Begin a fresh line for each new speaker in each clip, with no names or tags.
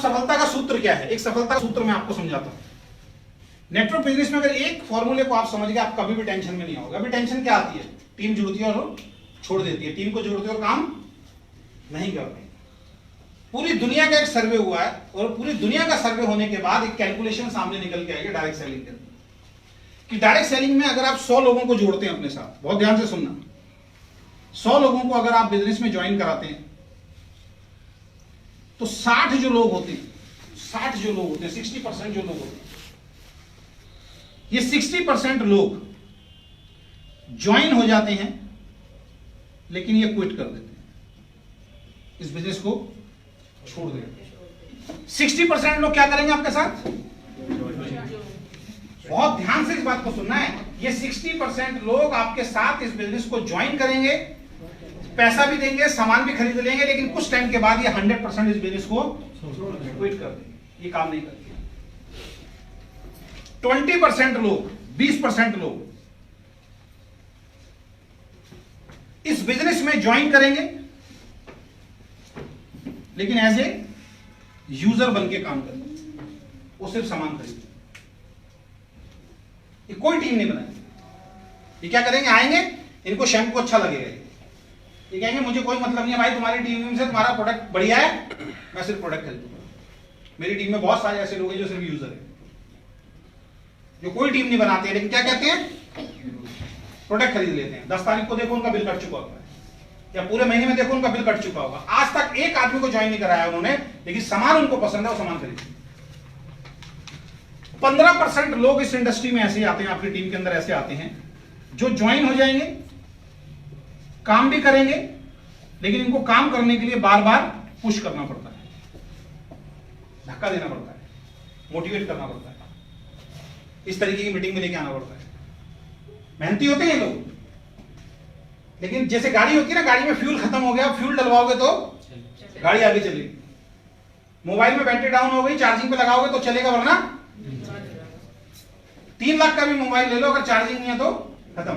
सफलता का सूत्र क्या है? एक सफलता का सूत्र मैं आपको समझाता हूं। नेटवर्क बिजनेस में अगर एक फॉर्मूले को आप समझ गए, आप कभी भी टेंशन में नहीं आओगे। अभी टेंशन क्या आती है? टीम जुड़ती है और छोड़ देती है, टीम को जोड़ती है और काम नहीं करती। पूरी दुनिया का एक सर्वे हुआ है और पूरी दुनिया का सर्वे होने के बाद एक कैलकुलेशन सामने निकल के आई है डायरेक्ट सेलिंग के अंदर, कि डायरेक्ट सेलिंग में अगर आप 100 लोगों को जोड़ते हैं अपने साथ, बहुत ध्यान से सुनना, 100 लोगों को अगर आप बिजनेस में ज्वाइन कराते हैं तो 60 जो लोग होते हैं, 60% जो लोग होते हैं, ये 60% लोग ज्वाइन हो जाते हैं लेकिन ये क्विट कर देते हैं, इस बिजनेस को छोड़ देते हैं। 60% लोग क्या करेंगे आपके साथ? बहुत ध्यान से इस बात को सुनना है। ये 60% लोग आपके साथ इस बिजनेस को ज्वाइन करेंगे, पैसा भी देंगे, सामान भी खरीद लेंगे, लेकिन कुछ टाइम के बाद ये 100% इस बिजनेस को क्विट कर देंगे, ये काम नहीं करते। 20% लोग, 20% लोग इस बिजनेस में ज्वाइन करेंगे लेकिन एज ए यूजर बन के काम करेंगे, वो सिर्फ सामान खरीदेंगे, ये कोई टीम नहीं बनाएंगे। ये क्या करेंगे? आएंगे, इनको शैम्पू अच्छा लगेगा, ये कहेंगे मुझे कोई मतलब नहीं है भाई तुम्हारी टीम से, तुम्हारा प्रोडक्ट बढ़िया है, मैं सिर्फ प्रोडक्ट खरीदूंगा। मेरी टीम में बहुत सारे ऐसे लोग हैं जो सिर्फ यूजर है, जो कोई टीम नहीं बनाते हैं, लेकिन क्या कहते हैं? प्रोडक्ट खरीद लेते हैं। 10 तारीख को देखो उनका बिल कट चुका होगा, या पूरे महीने में देखो उनका बिल कट चुका होगा। आज तक एक आदमी को ज्वाइन नहीं कराया उन्होंने, लेकिन सामान उनको पसंद है, वो सामान खरीदते। 15% लोग इस इंडस्ट्री में ऐसे आते हैं, आपकी टीम के अंदर ऐसे आते हैं जो ज्वाइन हो जाएंगे, काम भी करेंगे, लेकिन इनको काम करने के लिए बार बार पुश करना पड़ता है, धक्का देना पड़ता है, मोटिवेट करना पड़ता है, इस तरीके की मीटिंग में लेके आना पड़ता है। मेहनती होते हैं लोग, लेकिन जैसे गाड़ी होती है ना, गाड़ी में फ्यूल खत्म हो गया, फ्यूल डलवाओगे तो गाड़ी आगे चलेगी। मोबाइल में बैटरी डाउन हो गई, चार्जिंग पे लगाओगे तो चलेगा, वरना 3 लाख का भी मोबाइल ले लो, अगर चार्जिंग नहीं है तो खत्म।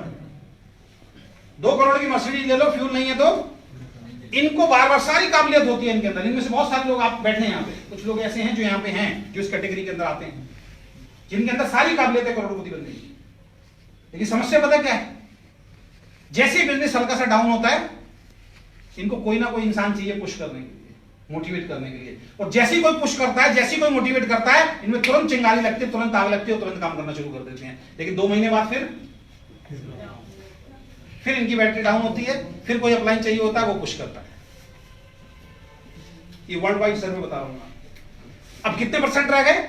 2 करोड़ की मर्सिडीज ले लो, फ्यूल नहीं है तो। इनको बार बार सारी काबिलियत होती है इनके अंदर। इनमें से बहुत सारे लोग आप बैठे हैं यहाँ पे, कुछ लोग ऐसे हैं जो यहाँ पे हैं, जो इस कैटेगरी के अंदर आते हैं, जिनके अंदर सारी काबिलियत है करोड़पति बनने की। लेकिन समस्या पता क्या है? जैसे ही बिजनेस हल्का सा डाउन होता है, इनको कोई ना कोई इंसान चाहिए पुश करने के लिए, मोटिवेट करने के लिए। और जैसे ही कोई पुश करता है, जैसे ही कोई मोटिवेट करता है, इनमें तुरंत चिंगारी लगती है, तुरंत आग लगती है, तुरंत काम करना शुरू कर देते हैं। लेकिन 2 महीने बाद फिर इनकी बैटरी डाउन होती है, फिर कोई अपलाइन चाहिए होता है, वो पुश करता है। ये वर्ल्ड वाइड सर्वे बता रहा हूं। अब कितने परसेंट रह गए?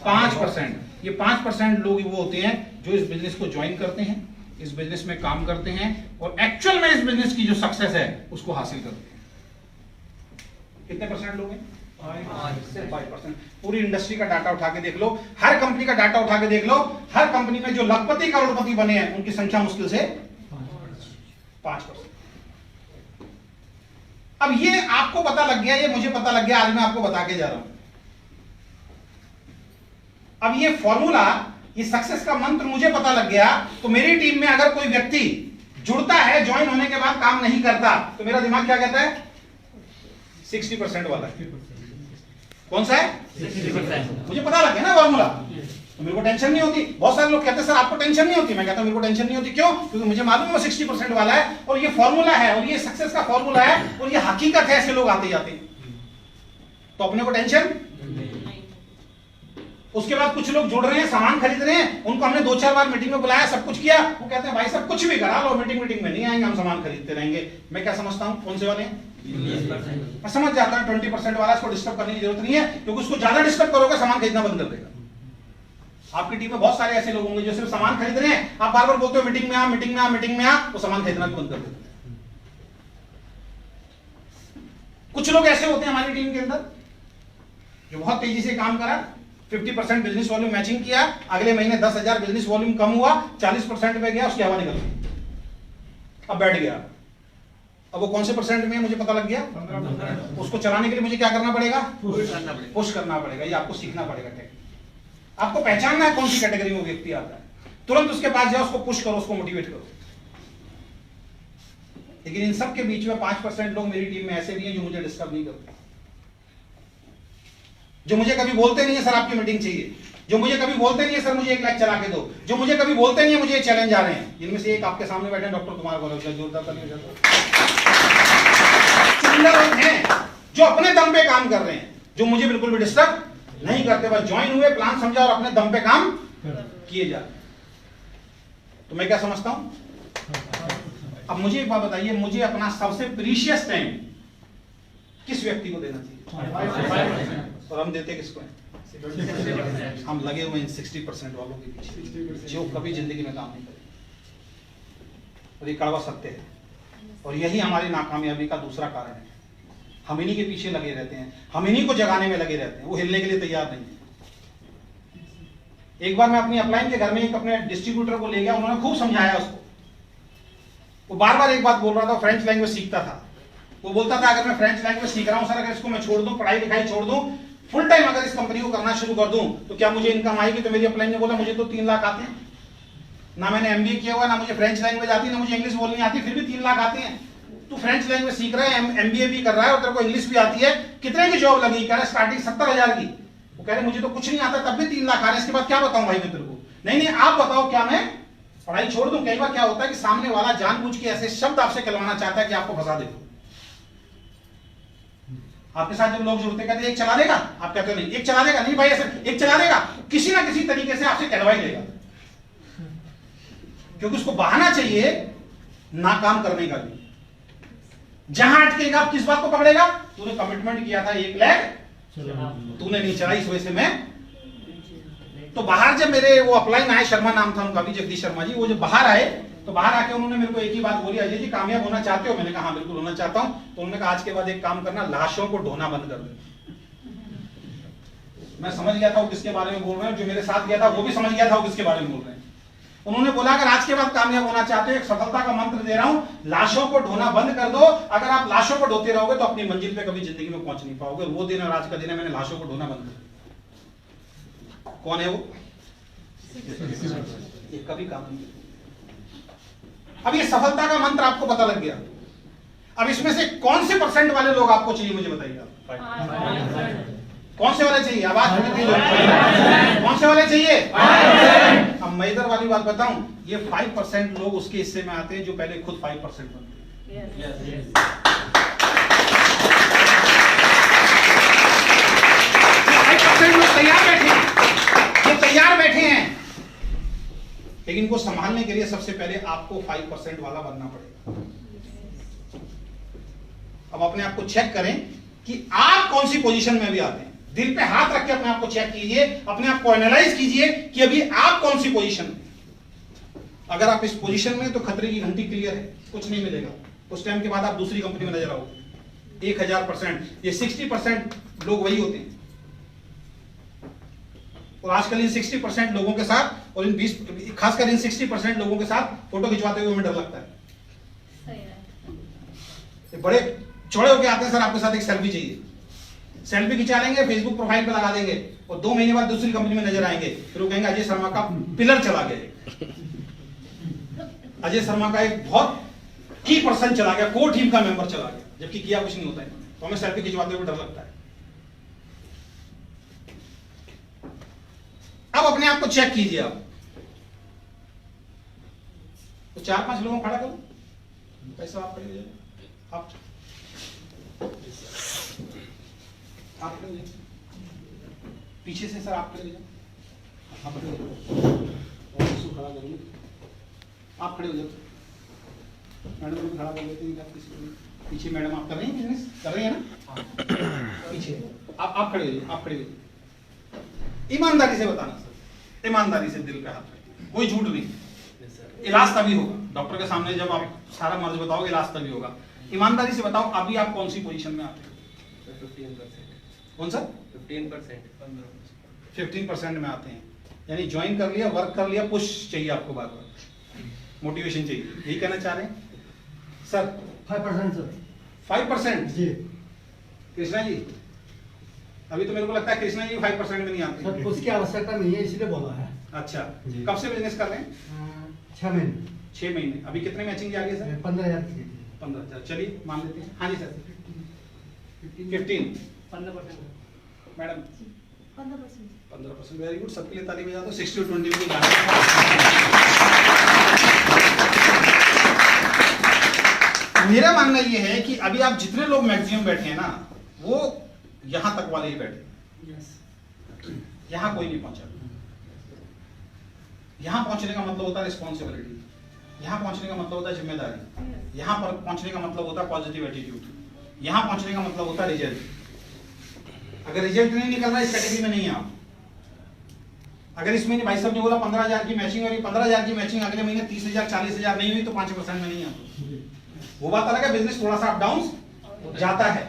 5%। ये 5% लोग वो होते हैं जो इस बिजनेस को ज्वाइन करते हैं, इस बिजनेस में काम करते हैं और एक्चुअल में इस बिजनेस की जो सक्सेस है उसको हासिल करते हैं। कितने परसेंट लोग हैं? 5%। पूरी इंडस्ट्री का डाटा उठा के देख लो, हर कंपनी का डाटा उठा के देख लो, हर कंपनी में जो लखपति करोड़पति बने हैं उनकी संख्या मुश्किल से 5%। अब ये आपको पता लग गया, ये मुझे पता लग गया, आज मैं आपको बता के जा रहा हूं। अब ये फॉर्मूला, ये सक्सेस का मंत्र मुझे पता लग गया, तो मेरी टीम में अगर कोई व्यक्ति जुड़ता है, ज्वाइन होने के बाद काम नहीं करता, तो मेरा दिमाग क्या कहता है? 60% वाला। कौन सा है? 60%। मुझे पता लग गया ना फॉर्मूला, तो मेरे को टेंशन नहीं होती। बहुत सारे लोग कहते हैं सर आपको टेंशन नहीं होती, मैं कहता हूं मेरे को टेंशन नहीं होती। क्यों? क्योंकि मुझे मालूम है वो 60% वाला है, और ये फॉर्मूला है, और ये सक्सेस का फॉर्मूला है, और ये हकीकत है। ऐसे लोग आते जाते, तो अपने को टेंशन। उसके बाद कुछ लोग जुड़ रहे हैं, सामान खरीद रहे हैं, उनको हमने 2-4 बार मीटिंग में बुलाया, सब कुछ किया, वो कहते हैं भाई सब कुछ भी करा लो, मीटिंग में नहीं आएंगे, हम सामान खरीदते रहेंगे। मैं क्या समझता हूं, कौन से वाले हैं? मैं समझ जाता हूं 20% वाला, इसको डिस्टर्ब करने की जरूरत नहीं है, क्योंकि उसको ज्यादा डिस्टर्ब करोगे सामान खरीदना बंद कर देगा। आपकी टीम में बहुत सारे ऐसे लोग होंगे जो सिर्फ सामान खरीद रहे हैं, आप बार बार बोलते हो मीटिंग में आ, मीटिंग में आ, मीटिंग में आ, वो सामान खरीदना भी बंद कर देते हैं। कुछ लोग ऐसे होते हैं हमारी टीम के अंदर जो बहुत तेजी से काम करा, 50% बिजनेस वॉल्यूम मैचिंग किया, अगले महीने 10,000 बिजनेस वॉल्यूम कम हुआ, 40% पे गया, उसकी हवा निकल गई, अब बैठ गया। अब वो कौन से परसेंट में है मुझे पता लग गया। उसको चलाने के लिए मुझे क्या करना पड़ेगा? पुश करना पड़ेगा। ये आपको सीखना पड़ेगा टेक्निक। आपको पहचानना है कौन सी कैटेगरी में व्यक्ति आता है, तुरंत उसके पास जाओ, उसको पुश करो, उसको मोटिवेट करो। लेकिन इन सब के बीच में 5% लोग मेरी टीम में ऐसे भी हैं जो मुझे डिस्टर्ब नहीं करते। जो मुझे कभी बोलते नहीं है सर आपकी मीटिंग चाहिए, जो मुझे कभी बोलते नहीं है सर मुझे 1 लाख चला के दो, जो मुझे कभी बोलते नहीं है मुझे चैलेंज आ रहे हैं, इनमें से एक आपके सामने बैठे डॉक्टर कुमार गौरव, जोरदार तालियां लोग हैं जो अपने दम पे काम कर रहे हैं, जो मुझे बिल्कुल भी डिस्टर्ब नहीं करते, बस ज्वाइन हुए, प्लान समझा और अपने दम पे काम किए जा। तो मैं क्या समझता हूं, अब मुझे एक बात बताइए, मुझे अपना सबसे प्रीशियस टाइम किस व्यक्ति को देना चाहिए, और हम देते किसको हैं? हम लगे हुए हैं 60% वालों के पीछे जो कभी जिंदगी में काम नहीं करेंगे, और ये कड़वा सत्य है, और यही हमारी नाकामयाबी का दूसरा कारण है। हम इन्हीं के पीछे लगे रहते हैं, हम इन्हीं को जगाने में लगे रहते हैं, वो हिलने के लिए तैयार नहीं है। एक बार मैं अपनी अपलाइन के घर में एक अपने डिस्ट्रीब्यूटर को ले गया, उन्होंने खूब समझाया उसको, वो बार बार एक बात बोल रहा था, फ्रेंच लैंग्वेज सीखता था, वो बोलता था अगर मैं फ्रेंच लैंग्वेज सीख रहा हूं सर, अगर इसको मैं छोड़ दूं, पढ़ाई लिखाई छोड़ दूं, फुल टाइम अगर इस कंपनी को करना शुरू कर दूं तो क्या मुझे इनकम आएगी? तो मेरी अपलाइन ने बोला मुझे तो 3 लाख आते हैं, ना मैंने एमबीए किया हुआ, ना मुझे फ्रेंच लैंग्वेज आती, ना मुझे इंग्लिश बोलनी आती, फिर भी 3 लाख आते हैं। तू फ्रेंच लैंग्वेज सीख रहा है, एमबीए भी कर रहा है और तेरे को इंग्लिश भी आती है, कितने की जॉब लगी? कह रहा है स्टार्टिंग 70,000 की। वो कह रहे मुझे तो कुछ नहीं आता, तब भी 3 लाख आ रहे हैं, इसके बाद क्या बताऊं भाई मैं तेरे को? नहीं आप बताओ क्या मैं पढ़ाई छोड़ दूं? कई बार क्या होता है कि सामने वाला जानबूझ के ऐसे शब्द आपसे कहलवाना चाहता है कि आपको फंसा दे। आपके साथ जब लोग जुड़ते कहते एक चला देगा, आप कहते हो नहीं एक चला देगा, नहीं भाई ऐसे एक चला देगा, किसी ना किसी तरीके से आपसे कहलवा ही देगा, क्योंकि उसको बहाना चाहिए नाकाम करने का भी। जहां अटकेगा किस बात को पकड़ेगा? तूने कमिटमेंट किया था 1 लाख, तूने नहीं चलाई, इस वजह से मैं। तो बाहर जब मेरे वो अपलाइन आए, शर्मा नाम था उनका भी, जगदीश शर्मा जी, वो जब बाहर आए तो बाहर आके उन्होंने मेरे को एक ही बात बोली, अजय जी कामयाब होना चाहते हो? मैंने कहा हाँ बिल्कुल होना चाहता हूं। तो उन्होंने कहा आज के बाद एक काम करना, लाशों को ढोना बंद कर दो। मैं समझ गया था वो किसके बारे में बोल रहे हैं, जो मेरे साथ गया था वो भी समझ गया था वो किसके बारे में बोल रहे हैं। उन्होंने बोला अगर आज के बाद कामयाब होना चाहते हो, एक सफलता का मंत्र दे रहा हूं, लाशों को ढोना बंद कर दो। अगर आप लाशों को ढोते रहोगे तो अपनी मंजिल पे कभी जिंदगी में पहुंच नहीं पाओगे। वो दिन और आज का दिन है, मैंने लाशों को ढोना बंद कर दिया। कौन है वो? ये कभी काम नहीं। अब ये सफलता का मंत्र आपको पता लग गया। अब इसमें से कौन से % वाले लोग आपको चाहिए मुझे बताइए आप। कौन से वाले चाहिए? आवाज कौन से वाले चाहिए? अब मैं इधर वाली बात बताऊं, ये 5% लोग उसके हिस्से में आते हैं जो पहले खुद 5% बनते हैं। 5% लोग तैयार बैठे हैं, ये तैयार बैठे हैं, लेकिन इनको संभालने के लिए सबसे पहले आपको 5% वाला बनना पड़ेगा। अब अपने आप को चेक करें कि आप कौन सी पोजीशन में भी आते हैं। दिल पे हाथ रख के अपने आप को चेक कीजिए, अपने आप को एनालाइज कीजिए कि अभी आप कौन सी पोजीशन में। अगर आप इस पोजीशन में तो खतरे की घंटी क्लियर है, कुछ नहीं मिलेगा। उस टाइम के बाद आप दूसरी कंपनी में नजर आओगे 1000%। ये 60% लोग वही होते हैं, और आजकल इन 60% लोगों के साथ और इन 20 खासकर इन 60% लोगों के साथ फोटो खिंचवाते हुए हमें डर लगता है। ये बड़े चौड़े होके आते हैं, सर आपके साथ एक सेल्फी चाहिए। सेल्फी खिंचा लेंगे, फेसबुक प्रोफाइल पे लगा देंगे, और 2 महीने बाद दूसरी कंपनी में नजर आएंगे, फिर वो कहेंगे अजय शर्मा का पिलर चला गया, अजय शर्मा का एक बहुत की पर्सन चला गया, कोर टीम का मेंबर चला गया, जबकि किया कुछ नहीं होता है। तो हमें सेल्फी खिंचवाते हुए डर लगता है। अब अपने आप को चेक कीजिए। आप तो 4-5 लोगों को खड़ा करो, कैसा आप खड़े हो जाए, आप खड़े हो जाए, पीछे से सर आप खड़े हो जाए, आप खड़े हो जाए, और खड़ा करिए, आप खड़े हो जाओ। मैडम को खड़ा कर लेते हैं, पीछे मैडम आप कर रही हैं, बिजनेस कर रही है ना, पीछे आप खड़े हो जाइए, आप खड़े हो जाइए। ईमानदारी से बताना सर, ईमानदारी से, दिल पे हाथ रखिए, कोई झूठ नहीं। इलाज तभी होगा, डॉक्टर के सामने जब आप सारा मर्ज बताओगे, इलाज तभी होगा। ईमानदारी से बताओ अभी आप कौन सी पोजीशन में आते हो?
15%।
कौन सा? 15% में आते हैं, यानी ज्वाइन कर लिया, वर्क कर लिया, पुश चाहिए आपको, बार बार मोटिवेशन चाहिए, यही कहना चाह रहे हैं सर?
5% सर।
5%
जी
कृष्णा जी, अभी तो मेरे को लगता है कृष्णा जी 5% में नहीं आते
सर, उसकी आवश्यकता नहीं है, इसलिए बोला है।
अच्छा,
जी।
कब से बिजनेस कर रहे हैं?
6 महीने।
6 महीने। अभी कितने मैचिंग जा रही है सर?
15,000 की।
15,000। चलिए मान लेते हैं। हाँ जी सर, 15
15%।
मैडम
15%।
15%, वेरी गुड, सबके लिए ताली बजा दो। 60-20 में मेरा मानना ये है कि अभी आप जितने लोग मैक्सिमम बैठे हैं ना, वो यहां तक वाले ही बैठे, यहां कोई नहीं पहुंचा। यहां पहुंचने का मतलब होता है रिस्पॉन्सिबिलिटी, यहां पहुंचने का मतलब होता है जिम्मेदारी, यहां पर पहुंचने का मतलब होता है पॉजिटिव एटीट्यूड, यहां पहुंचने का मतलब होता है रिजल्ट। अगर रिजल्ट नहीं निकल रहा है इस कैटेगरी में नहीं है आप। अगर इस महीने भाई साहब ने बोला 15,000 की मैचिंग और 15,000 की मैचिंग अगले महीने 30,000 40,000 नहीं हुई तो 5% में नहीं आता। वो बात अलग है, बिजनेस थोड़ा सा अप डाउन जाता है।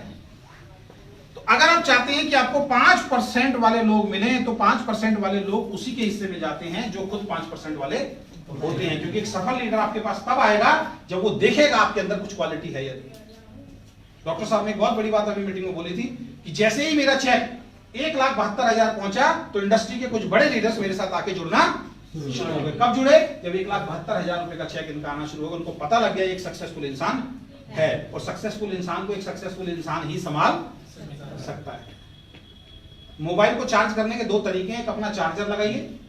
तो अगर आप चाहते हैं कि आपको 5% वाले लोग मिले तो 5% वाले लोग उसी के हिस्से में जाते हैं जो खुद 5% वाले होते हैं, क्योंकि एक सफल लीडर आपके पास तब आएगा जब वो देखेगा आपके अंदर कुछ क्वालिटी है या नहीं। डॉक्टर साहब ने एक बहुत बड़ी बात अभी मीटिंग में बोली थी कि जैसे ही मेरा चेक 1,72,000 पहुंचा तो इंडस्ट्री के कुछ बड़े लीडर्स मेरे साथ आके जुड़ना शुरू हो गए। कब जुड़े? जब 1,72,000 रुपए का चेक इनका आना शुरू होगा। उनको पता लग गया एक सक्सेसफुल इंसान है, और सक्सेसफुल इंसान को एक सक्सेसफुल इंसान ही संभाल सकता है। मोबाइल को चार्ज करने के 2 तरीके हैं, एक अपना चार्जर लगाइए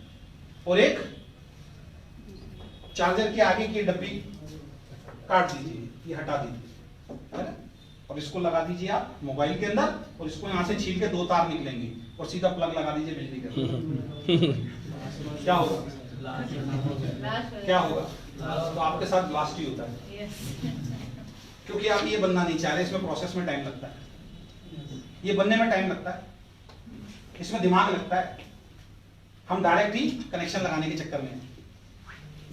और एक चार्जर के आगे की डब्बी काट दीजिए, ये हटा दीजिए, है ना? और इसको लगा दीजिए आप मोबाइल के अंदर, और इसको यहां से छील के 2 तार निकलेंगे और सीधा प्लग लगा दीजिए बिजली के। क्या होगा? क्या होगा? तो आपके साथ ब्लास्ट ही होता है, क्योंकि आप ये बनना नहीं चाह रहे। इसमें प्रोसेस में टाइम लगता है, ये बनने में टाइम लगता है, इसमें दिमाग लगता है। हम डायरेक्ट ही कनेक्शन लगाने के चक्कर में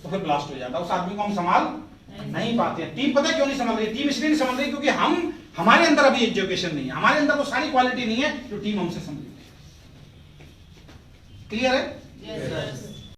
तो फिर ब्लास्ट हो जाता है। उस आदमी को हम संभाल नहीं पाते हैं। टीम पता है क्यों नहीं संभाल रही? टीम इसलिए नहीं संभाल रही क्योंकि हमारे अंदर अभी एजुकेशन नहीं है, हमारे अंदर वो सारी क्वालिटी नहीं है जो टीम हमसे संभाल। क्लियर है?
Yes, sir.